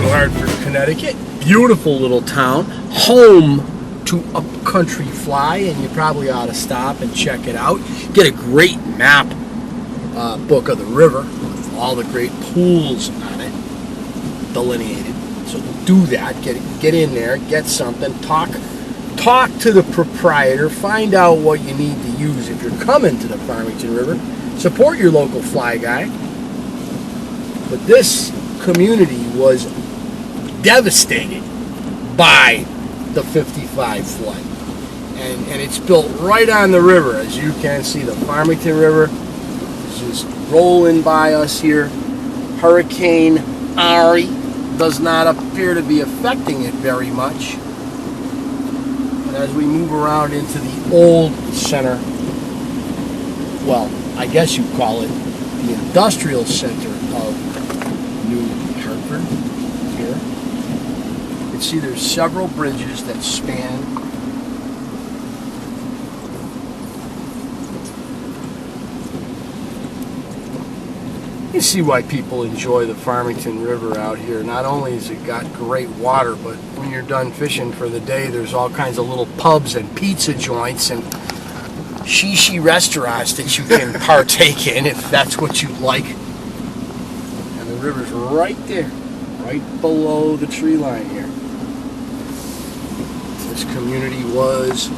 Hartford, Connecticut. Beautiful little town, home to Upcountry Fly, and you probably ought to stop and check it out. Get a great map book of the river with all the great pools on it, delineated. So do that. Get in there, get something, talk to the proprietor, find out what you need to use if you're coming to the Farmington River. Support your local fly guy. But this community was devastated by the 55 flood. And it's built right on the river. As you can see, the Farmington River is just rolling by us here. Hurricane Ari does not appear to be affecting it very much. But as we move around into the old center, well, I guess you'd call it the industrial center of New Hartford here. You can see there's several bridges that span. You see why people enjoy the Farmington River out here. Not only has it got great water, but when you're done fishing for the day, there's all kinds of little pubs and pizza joints and shishi restaurants that you can partake in if that's what you like. And the river's right there, right below the tree line here. This community was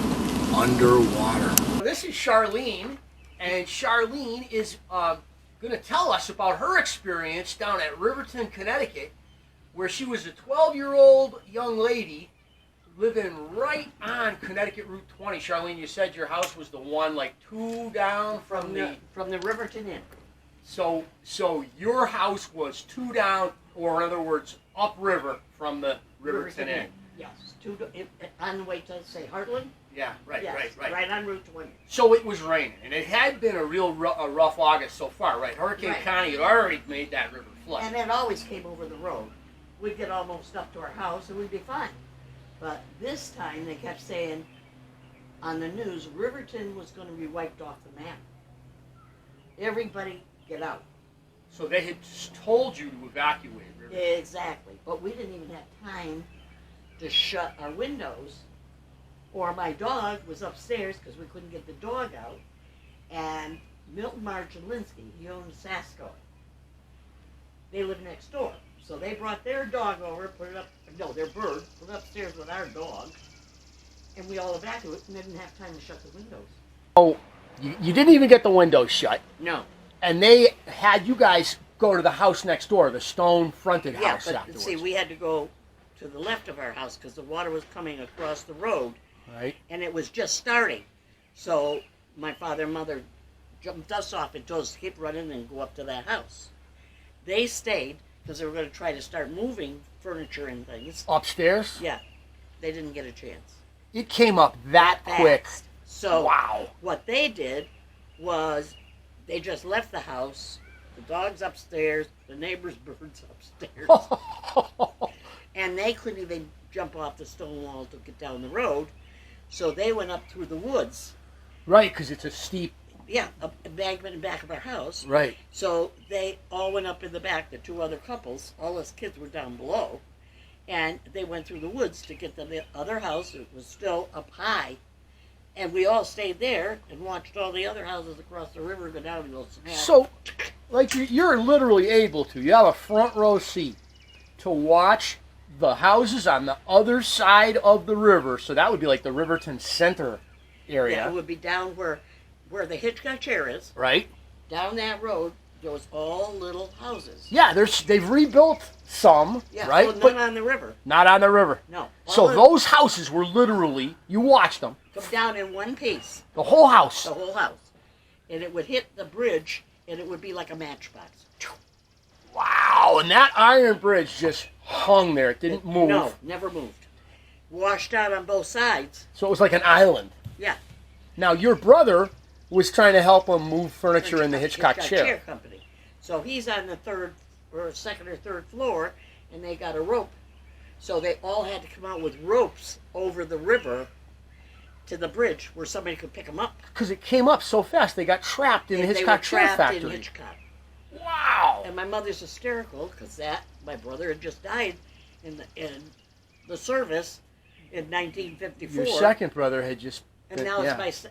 underwater. This is Charlene, and Charlene is going to tell us about her experience down at Riverton, Connecticut, where she was a 12-year-old young lady living right on Connecticut Route 20. Charlene, you said your house was the one like 2 down from the Riverton Inn. So your house was 2 down, or in other words, upriver from the Riverton Inn. Yes, on the way to, say, Heartland? Yeah, right. Right on Route 20. So it was raining, and it had been a real rough August so far, right? Hurricane Connie had already made that river flood. And it always came over the road. We'd get almost up to our house, and we'd be fine. But this time, they kept saying on the news, Riverton was going to be wiped off the map. Everybody get out. So they had told you to evacuate Riverton. Exactly. But we didn't even have time to shut our windows. Or my dog was upstairs because we couldn't get the dog out. And Milton Marjolinsky, he owned Sasco. They live next door. So they brought their dog over, their bird, put it upstairs with our dog. And we all evacuated and didn't have time to shut the windows. Oh, you didn't even get the windows shut. No. And they had you guys go to the house next door, the stone-fronted house afterwards. See, we had to go to the left of our house because the water was coming across the road. Right. And it was just starting. So my father and mother jumped us off and told us to keep running and go up to that house. They stayed because they were going to try to start moving furniture and things. Upstairs? Yeah. They didn't get a chance. It came up that quick. So wow. What they did was they just left the house, the dog's upstairs, the neighbor's bird's upstairs. And they couldn't even jump off the stone wall to get down the road. So they went up through the woods. Right, because it's a steep... Yeah, an embankment in back of our house. Right. So they all went up in the back, the 2 other couples. All us kids were down below. And they went through the woods to get to the other house. It was still up high. And we all stayed there and watched all the other houses across the river go down and go smash. So, like, you're literally able to. You have a front row seat to watch the houses on the other side of the river. So that would be like the Riverton Center area. Yeah, it would be down where the Hitchcock chair is. Right. Down that road, there was all little houses. Yeah, they've rebuilt some, right? Yeah, well, not on the river. Not on the river. No. So those houses were literally, you watched them. Come down in one piece. The whole house. The whole house. And it would hit the bridge, and it would be like a matchbox. Wow, and that iron bridge just hung there. It didn't move. No, never moved. Washed out on both sides. So it was like an island. Yeah. Now, your brother was trying to help him move furniture in the Hitchcock chair company. So he's on the second or third floor, and they got a rope. So they all had to come out with ropes over the river to the bridge where somebody could pick them up. Because it came up so fast, they got trapped in the Hitchcock chair factory. In Hitchcock. Wow. And my mother's hysterical because my brother had just died, in the service in 1954. Your second brother had just... And now it's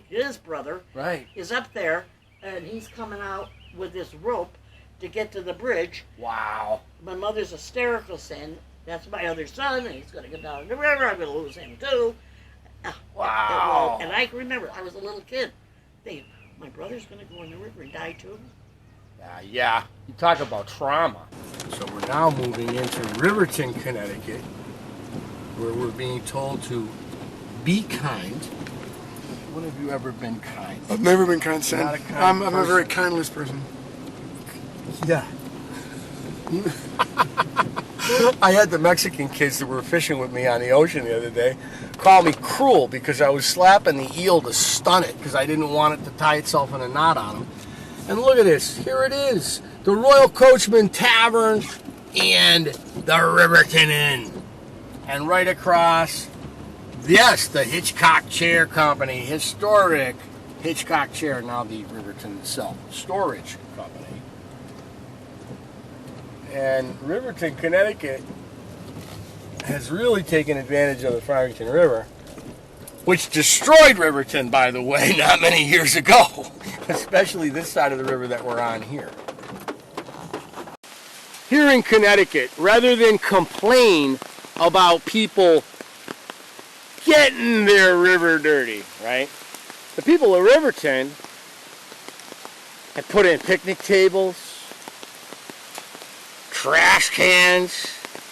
his brother. Right. Is up there, and he's coming out with this rope to get to the bridge. Wow. My mother's hysterical, saying, "That's my other son, and he's going to go down the river. I'm going to lose him too." Wow. And I can remember, I was a little kid, thinking, my brother's going to go in the river and die too. Yeah. You talk about trauma. So we're now moving into Riverton, Connecticut, where we're being told to be kind. When have you ever been kind? I've never been kind, Sam. Not a kind I'm person. a very kindless person. Yeah. I had the Mexican kids that were fishing with me on the ocean the other day call me cruel because I was slapping the eel to stun it because I didn't want it to tie itself in a knot on them. And look at this. Here it is. The Royal Coachman Tavern and the Riverton Inn. And right across, yes, the Hitchcock Chair Company, historic Hitchcock Chair, now the Riverton Self-Storage Company. And Riverton, Connecticut has really taken advantage of the Farmington River, which destroyed Riverton, by the way, not many years ago, especially this side of the river that we're on here. Here in Connecticut, rather than complain about people getting their river dirty, right? The people of Riverton have put in picnic tables, trash cans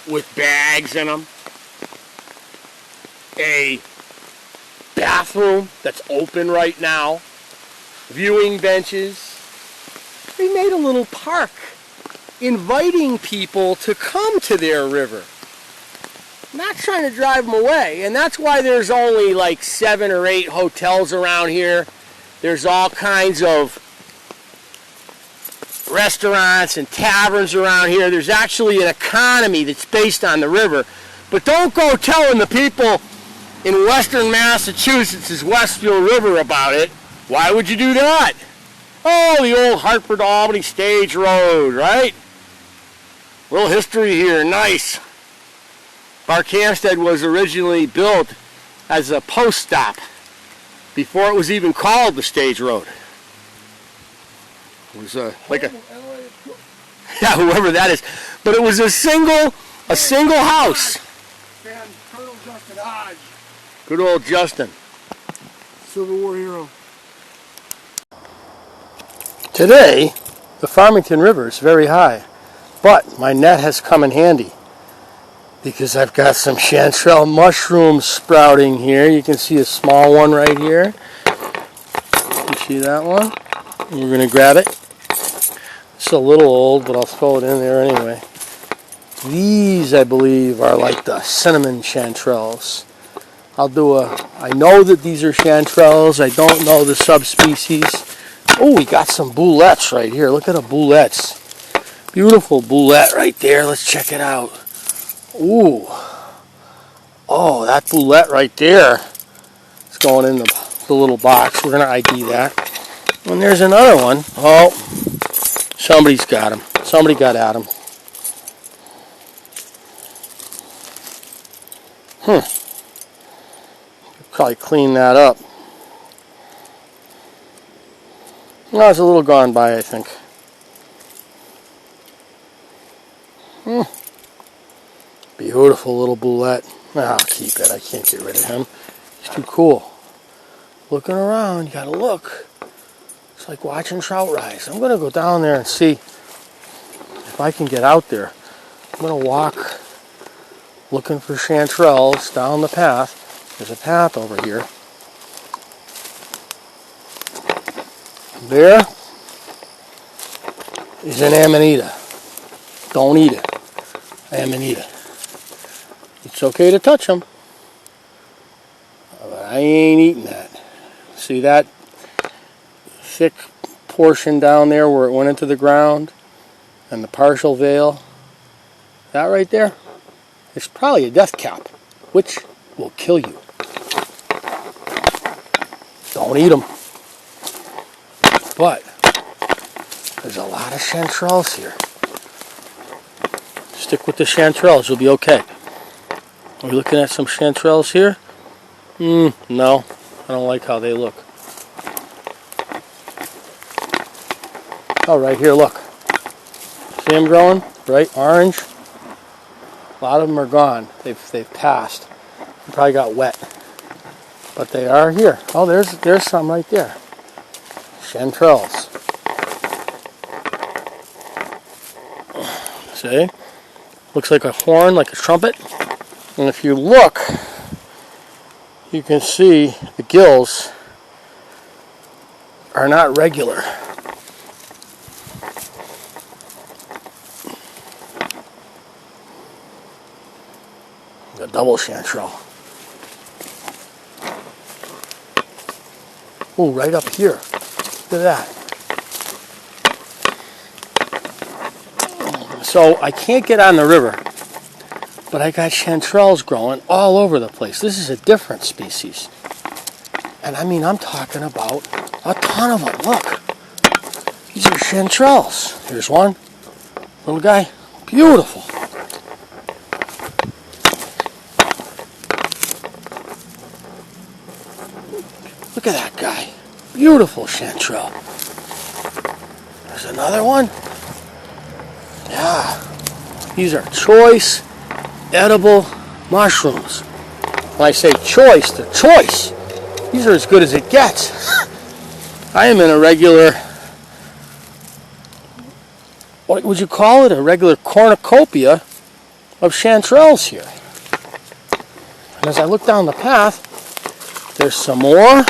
with bags in them, a bathroom that's open right now, viewing benches. They made a little park inviting people to come to their river, not trying to drive them away. And that's why there's only like 7 or 8 hotels around here. There's all kinds of restaurants and taverns around here. There's actually an economy that's based on the river. But don't go telling the people in western Massachusetts' Westfield River about it. Why would you do that? Oh, the old Hartford to Albany Stage Road, right? Little history here, nice. Barkhamsted was originally built as a post stop before it was even called the Stage Road. It was like a, yeah, whoever that is. But it was a single house. And Colonel Justin Hodge, Good old Justin. Civil War hero. Today, the Farmington River is very high, but my net has come in handy because I've got some chanterelle mushrooms sprouting here. You can see a small one right here. You see that one? We're going to grab it. It's a little old, but I'll throw it in there anyway. These, I believe, are like the cinnamon chanterelles. I know that these are chanterelles. I don't know the subspecies. Oh, we got some boulettes right here. Look at the boulettes. Beautiful boulette right there. Let's check it out. Ooh. Oh, that boulette right there is going in the little box. We're going to ID that. And there's another one. Oh, somebody's got him. Somebody got at him. Probably clean that up. No, it's a little gone by, I think. Beautiful little boulette. I'll keep it. I can't get rid of him. He's too cool. Looking around, you gotta look. It's like watching trout rise. I'm gonna go down there and see if I can get out there. I'm gonna walk looking for chanterelles down the path. There's a path over here. There is an amanita. Don't eat it. Amanita. It's okay to touch them, but I ain't eating that. See that thick portion down there where it went into the ground and the partial veil? That right there? It's probably a death cap, which will kill you. Don't eat them. But there's a lot of chanterelles here. Just Stick with the chanterelles, you'll be okay. Are we looking at some chanterelles here? No, I don't like how they look. Oh, right here, look. See them growing? Bright orange. A lot of them are gone. They've passed. They probably got wet. But they are here. Oh, there's some right there. Chanterelles. See? Looks like a horn, like a trumpet. And if you look, you can see the gills are not regular. A double chanterelle. Oh, right up here. Look at that. So I can't get on the river, but I got chanterelles growing all over the place. This is a different species. And I mean, I'm talking about a ton of them. Look. These are chanterelles. Here's one. Little guy. Beautiful. Look at that guy. Beautiful chanterelle. There's another one. Yeah. These are choice, edible mushrooms. When I say choice, they're choice. These are as good as it gets. I am in a regular, what would you call it? A regular cornucopia of chanterelles here. And as I look down the path, there's some more.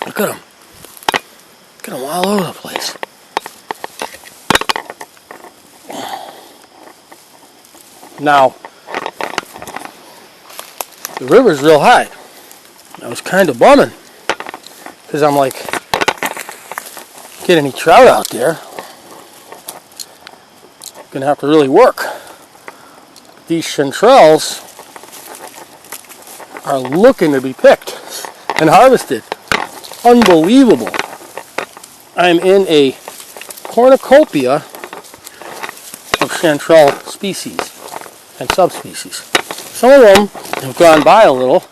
Look at them. Look at them all over the place. Now, the river's real high. I was kind of bumming because I'm like, get any trout out there, gonna have to really work. These chanterelles are looking to be picked and harvested. Unbelievable. I'm in a cornucopia of chanterelle species and subspecies. Some of them have gone by a little.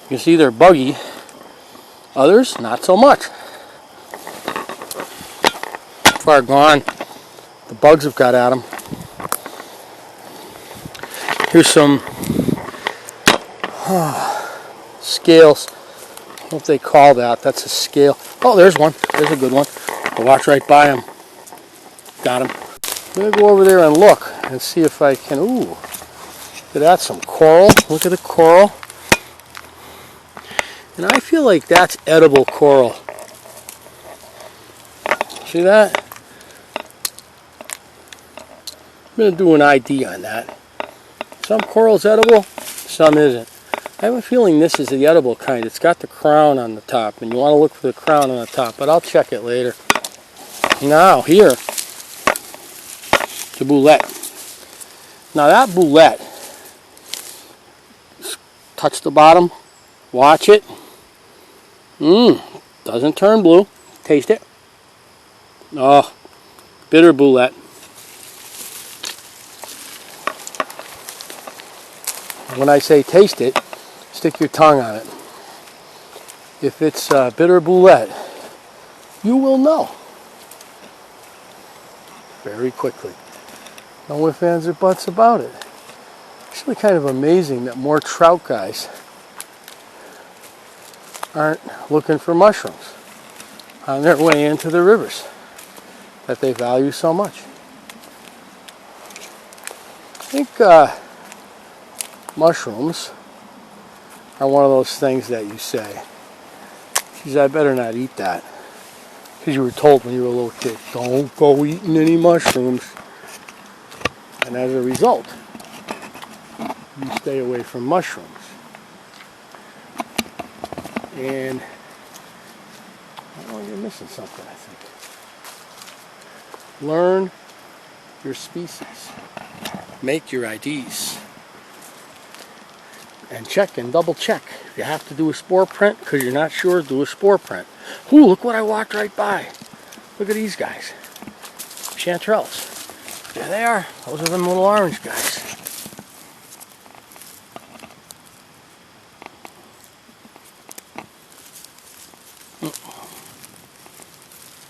You can see they're buggy. Others, not so much. Far gone. The bugs have got at them. Here's some scales. I don't know if they call that. That's a scale. Oh, there's one. There's a good one. I'll watch right by him. Got him. I'm going to go over there and look and see if I can. Ooh, look at that. Some coral. Look at the coral. And I feel like that's edible coral. See that? I'm going to do an ID on that. Some coral's edible, some isn't. I have a feeling this is the edible kind. It's got the crown on the top, and you want to look for the crown on the top, but I'll check it later. Now, here, the boulette. Now that boulette, touch the bottom, watch it. Doesn't turn blue. Taste it. Oh, bitter boulette. When I say taste it, stick your tongue on it. If it's bitter boulette, you will know very quickly. No ifs, ands, or buts about it. Actually kind of amazing that more trout guys aren't looking for mushrooms on their way into the rivers that they value so much. I think mushrooms are one of those things that you say, geez, I better not eat that. Because you were told when you were a little kid, don't go eating any mushrooms. And as a result, you stay away from mushrooms. And, oh, you're missing something, I think. Learn your species. Make your IDs. and check and double check. If you have to do a spore print because you're not sure, do a spore print. Ooh, look what I walked right by. Look at these guys. Chanterelles. There they are. Those are them little orange guys.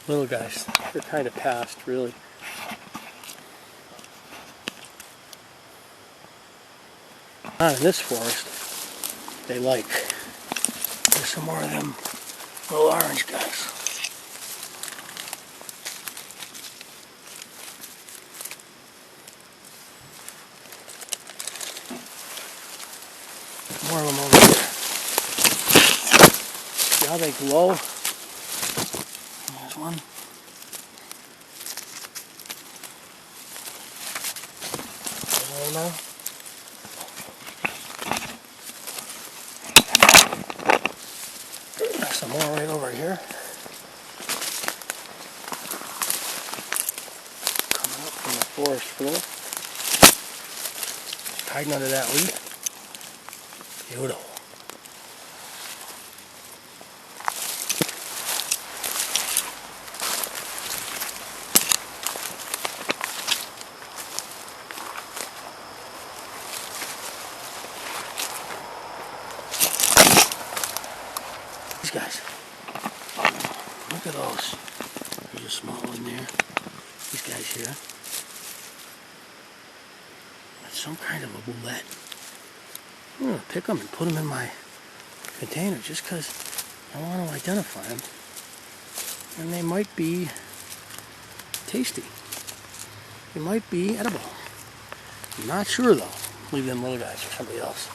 Little guys. They're kind of past, really. Not in this forest. They like. There's some more of them little orange guys. More of them over here. See how they glow? There's one. There now. There's some more right over here. Coming up from the forest floor. Hiding under that leaf. Beautiful. These guys. Look at those. There's a small one there. These guys here. That's some kind of a boulette. I'm going to pick them and put them in my container just because I want to identify them. And they might be tasty. They might be edible. I'm not sure though. Leave them little guys for somebody else.